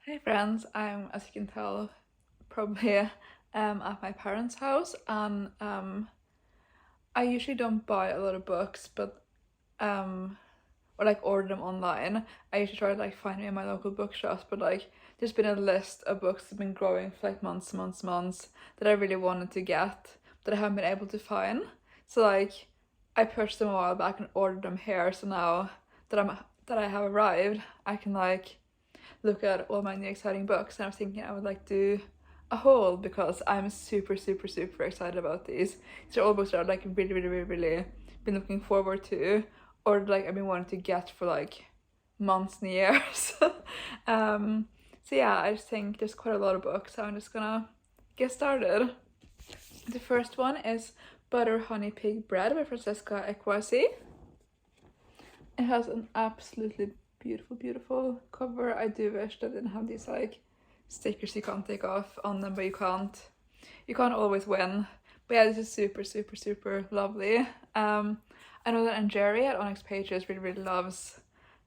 Hey friends, I'm, as you can tell, probably at my parents' house, and I usually don't buy a lot of books, but or like order them online. I usually try to like find them in my local bookshops, but like there's been a list of books that's been growing for like months that I really wanted to get that I haven't been able to find. So like I purchased them a while back and ordered them here, so now that I have arrived, I can like look at all my new exciting books, and I was thinking I would like do a haul because I'm super excited about these. These are all books that I've like really been looking forward to, or like I've been wanting to get for like months and years. So yeah, I just think there's quite a lot of books, so I'm just gonna get started. The first one is Butter Honey Pig Bread by Francesca Ekwuyasi. It has an absolutely beautiful cover. I do wish that it didn't have these like stickers you can't take off on them, but you can't always win. But yeah, this is super lovely. I know that Jerry at Onyx Pages really loves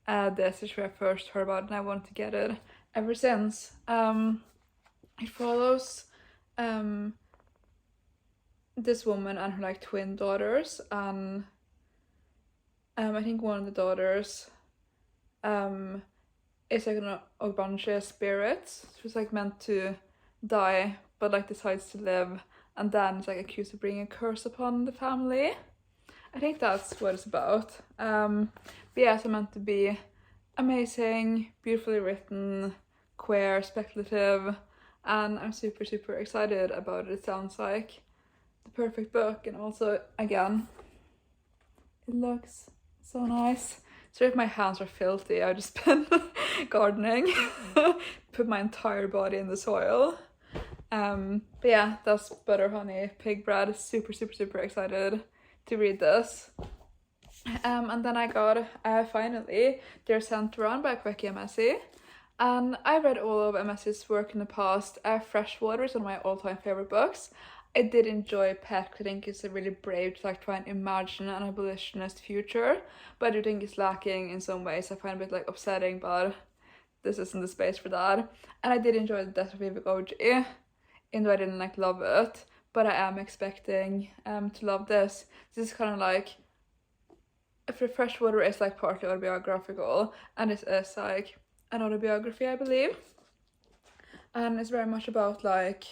this, which I first heard about, and I wanted to get it ever since. It follows this woman and her like twin daughters, and I think one of the daughters is like an obnoxious spirit. So it's like meant to die, but like decides to live, and then it's like accused of bringing a curse upon the family. I think that's what it's about. But yeah, it's meant to be amazing, beautifully written, queer, speculative, and I'm super excited about it. It sounds like the perfect book, and also again, it looks so nice. So if my hands are filthy, I've just been gardening, put my entire body in the soil. But yeah, that's Butter Honey Pig Bread. Super excited to read this. And then I got finally theyre Senthuran by akwaeke emezi. And I've read all of Emezi's work in the past. Freshwater is one of my all-time favorite books. I did enjoy Pet. I think it's a really brave to like try and imagine an abolitionist future, but I do think it's lacking in some ways. I find it a bit like upsetting, but this isn't the space for that. And I did enjoy The Death of Vivek OG, even though I didn't like love it, but I am expecting to love this. This is kind of like, if Freshwater is like partly autobiographical, and this is like an autobiography, I believe, and it's very much about like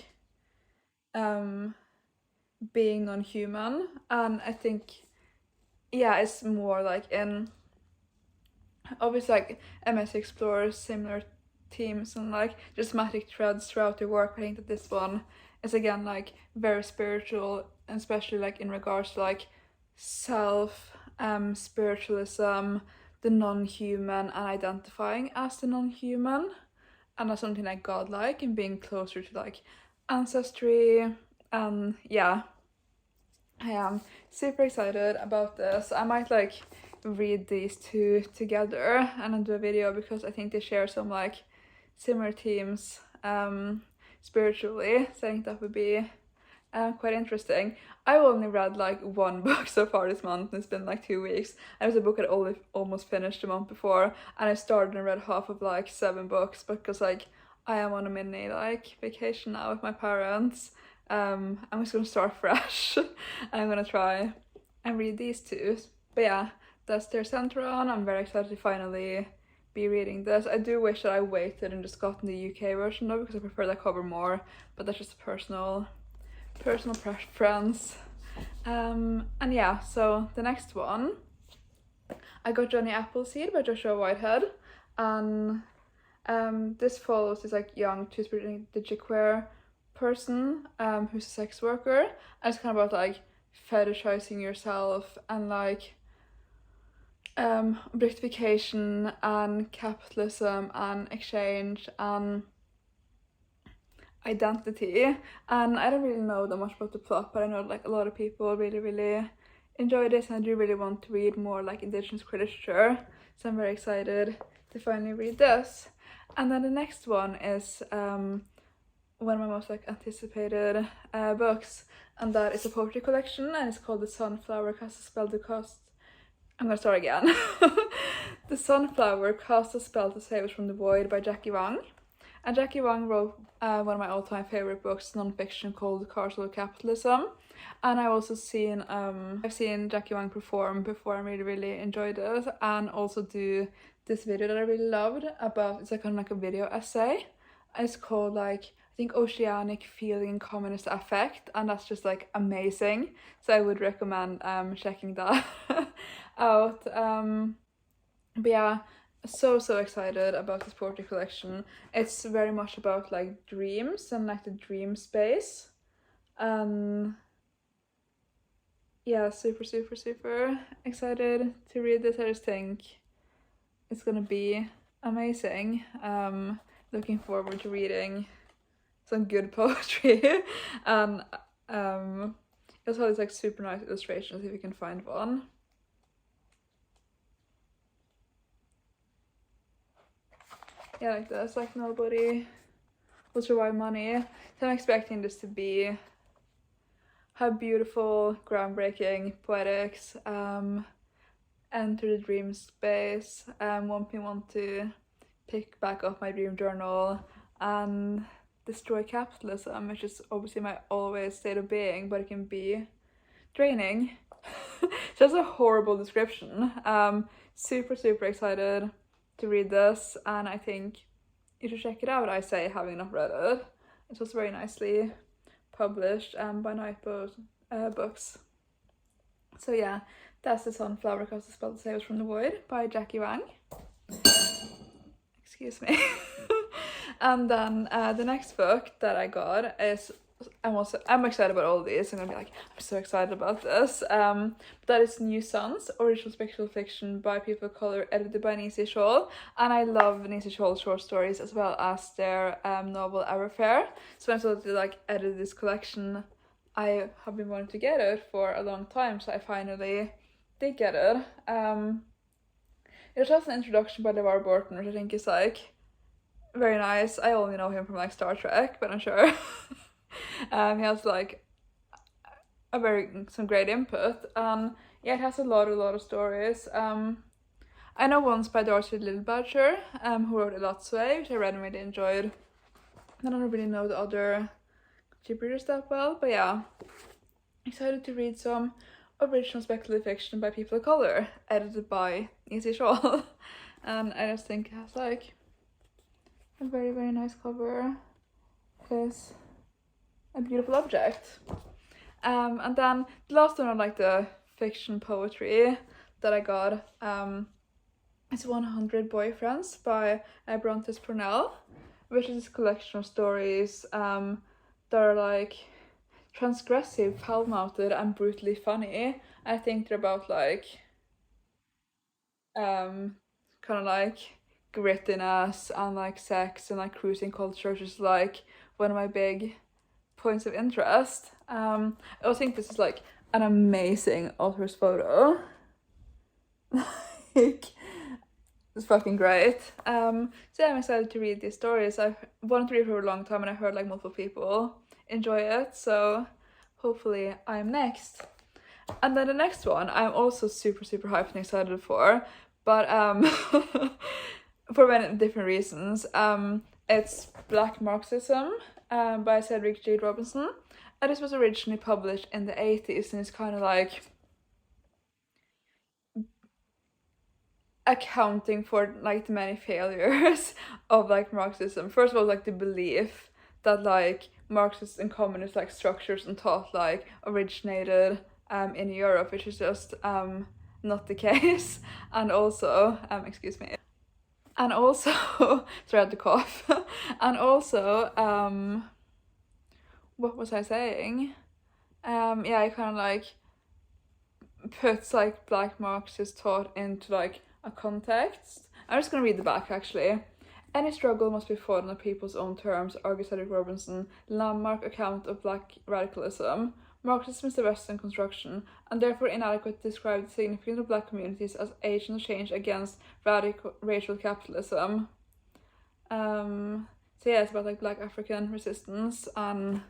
being non-human, and I think yeah, it's more like in obviously like MS explores similar themes and like just thematic threads throughout the work. I think that this one is again like very spiritual, and especially like in regards to like self, spiritualism, the non-human, and identifying as the non-human, and as something like godlike and being closer to like ancestry. Yeah, I am super excited about this. I might like read these two together and then do a video, because I think they share some like similar themes spiritually, so I think that would be quite interesting. I've only read like one book so far this month, and it's been like 2 weeks. And it was a book I'd almost finished the month before, and I started and read half of like 7 books, because like I am on a mini like vacation now with my parents. I'm just gonna start fresh. I'm gonna try and read these two. But yeah, that's theyre Senthuran. I'm very excited to finally be reading this. I do wish that I waited and just gotten the UK version though, because I prefer that cover more, but that's just a personal preference. And yeah, so the next one, I got Jonny Appleseed by Whitehead, and this follows this like young two-spirit digiqueer person who's a sex worker, and it's kind of about like fetishizing yourself and like objectification and capitalism and exchange and identity. And I don't really know that much about the plot, but I know like a lot of people really enjoy this, and I do really want to read more like indigenous literature, so I'm very excited to finally read this. And then the next one is one of my most like anticipated books, and that is a poetry collection, and it's called The Sunflower Cast a Spell to Cast. I'm gonna start again. The Sunflower Cast a Spell to Save Us from the Void by Wang. And Jackie Wang wrote one of my all-time favorite books, nonfiction, called Capitalism. And I've seen Jackie Wang perform before and really enjoyed it. And also do this video that I really loved about, it's like kind of like a video essay. It's called like, I think, Oceanic Feeling and Communist Affect, and that's just like amazing. So I would recommend checking that out. But yeah, so excited about this poetry collection. It's very much about like dreams and like the dream space. Yeah, super excited to read this. I just think it's gonna be amazing. Looking forward to reading some good poetry. And it also has like super nice illustrations if you can find one. Yeah, like this, like nobody will survive money. So I'm expecting this to have beautiful, groundbreaking poetics, enter the dream space, want to pick back up my dream journal, and destroy capitalism, which is obviously my always state of being, but it can be draining. So that's a horrible description. Super excited to read this, and I think you should check it out, I say, having not read it. It was very nicely published by Nightboat Books. So yeah, that's The Sunflower Across the Spelled Sails from the Void by Jackie Wang. Excuse me. And then the next book that I got is, I'm excited about all these. I'm gonna be like, I'm so excited about this. That is New Sons, original speculative fiction by people of color, edited by Nisi, shawl. And I love Nisi Shawl's short stories as well as their novel Fair. So when I started to like edit this collection, I have been wanting to get it for a long time, so I finally did get it. It has an introduction by LeVar Burton, which I think is like very nice. I only know him from like Star Trek, but I'm sure. He has like some great input. Yeah, it has a lot of stories. I know one's by Darcy Littlebadger, who wrote A Lot's Way, which I read and really enjoyed. I don't really know the other contributors that well, but yeah, excited to read some original speculative fiction by people of color, edited by Nisi Shawl. And I just think it has like a very nice cover. It's a beautiful object. And then the last one on like the fiction poetry that I got is 100 Boyfriends by Brontez Purnell, which is a collection of stories that are like transgressive, foul-mouthed, and brutally funny. I think they're about like kind of like grittiness and like sex and like cruising culture, which is like one of my big points of interest. I also think this is like an amazing author's photo. Like, it's fucking great. So yeah, I'm excited to read these stories. I've wanted to read for a long time, and I heard like multiple people enjoy it, so hopefully I'm next. And then the next one I'm also super hyped and excited for, but for many different reasons. It's Black Marxism by Cedric J. Robinson, and this was originally published in the 80s, and it's kind of like accounting for like the many failures of like Marxism. First of all, like the belief that like Marxist and communist like structures and thought like originated in Europe, which is just not the case. And also excuse me, and also sorry, I had to cough. And also what was I saying? Yeah, it kind of like puts like Black Marxist thought into like a context. I'm just gonna read the back actually. Any struggle must be fought on the people's own terms, argues Cedric Robinson, landmark account of Black radicalism. Marxism is the Western construction, and therefore inadequate to describe the significance of Black communities as agents of change against racial capitalism. So yeah, it's about like Black African resistance and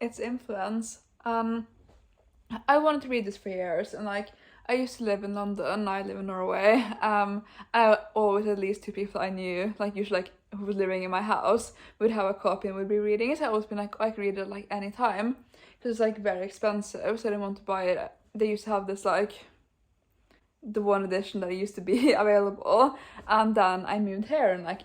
its influence. I wanted to read this for years, and like I used to live in London, now I live in Norway. I always at least 2 people I knew, like usually like who was living in my house, would have a copy and would be reading it. So I always been like, I could read it like any time, because it's like very expensive, so I didn't want to buy it. They used to have this like the one edition that used to be available, and then I moved here and like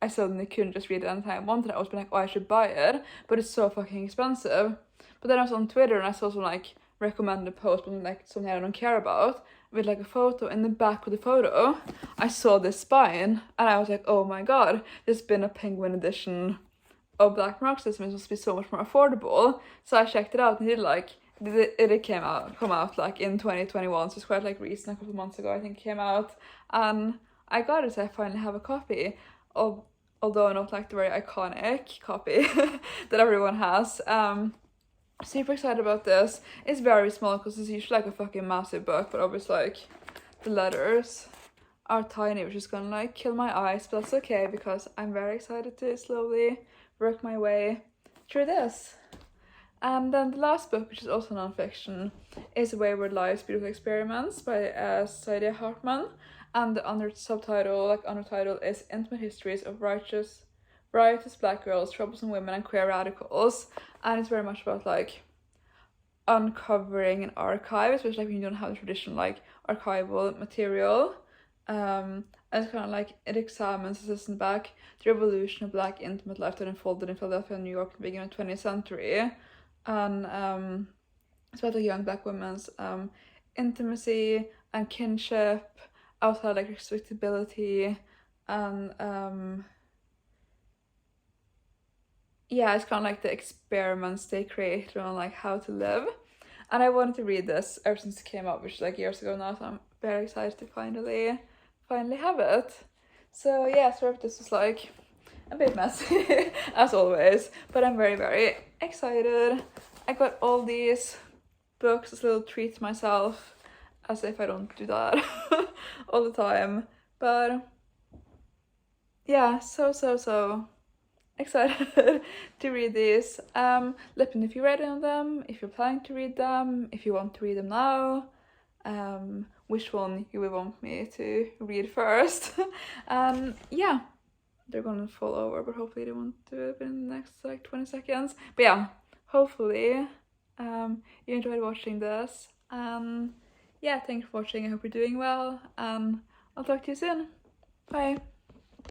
I suddenly couldn't just read it anytime I wanted. I was been like, oh, I should buy it, but it's so fucking expensive. But then I was on Twitter and I saw some like recommended post, but like something I don't care about, with like a photo. In the back of the photo, I saw this spine, and I was like, oh my god, there's been a penguin edition of Black Marxism. It must be so much more affordable. So I checked it out, and it come out like in 2021, so it's quite like recent, a couple of months ago I think it came out, and I got it. So I finally have a copy of, although not like the very iconic copy that everyone has. Super excited about this. It's very small because it's usually like a fucking massive book, but obviously like the letters are tiny, which is gonna like kill my eyes, but that's okay because I'm very excited to slowly work my way through this. And then the last book, which is also nonfiction, is Wayward Lives, Beautiful Experiments by Saidiya Hartman, and the undertitle is Intimate Histories of Riotous Black Girls, Troublesome Women, and Queer Radicals. And it's very much about like uncovering an archive, especially like when you don't have the traditional like archival material. And it's kind of like it examines, assistant back the revolution of Black intimate life that unfolded in Philadelphia and New York at the beginning of the 20th century. And it's about like young Black women's intimacy and kinship outside like respectability, and yeah, it's kind of like the experiments they created on like how to live. And I wanted to read this ever since it came out, which is like years ago now, so I'm very excited to finally have it. So yeah, sorry if this was like a bit messy as always, but I'm very, very excited. I got all these books as a little treat to myself, as if I don't do that all the time. But yeah, so excited to read these. Let me know if you read any of them, if you're planning to read them, if you want to read them now, which one you would want me to read first. Yeah, they're gonna fall over, but hopefully they won't do it in the next like 20 seconds. But yeah, hopefully you enjoyed watching this. Yeah, thanks for watching. I hope you're doing well, and I'll talk to you soon. Bye.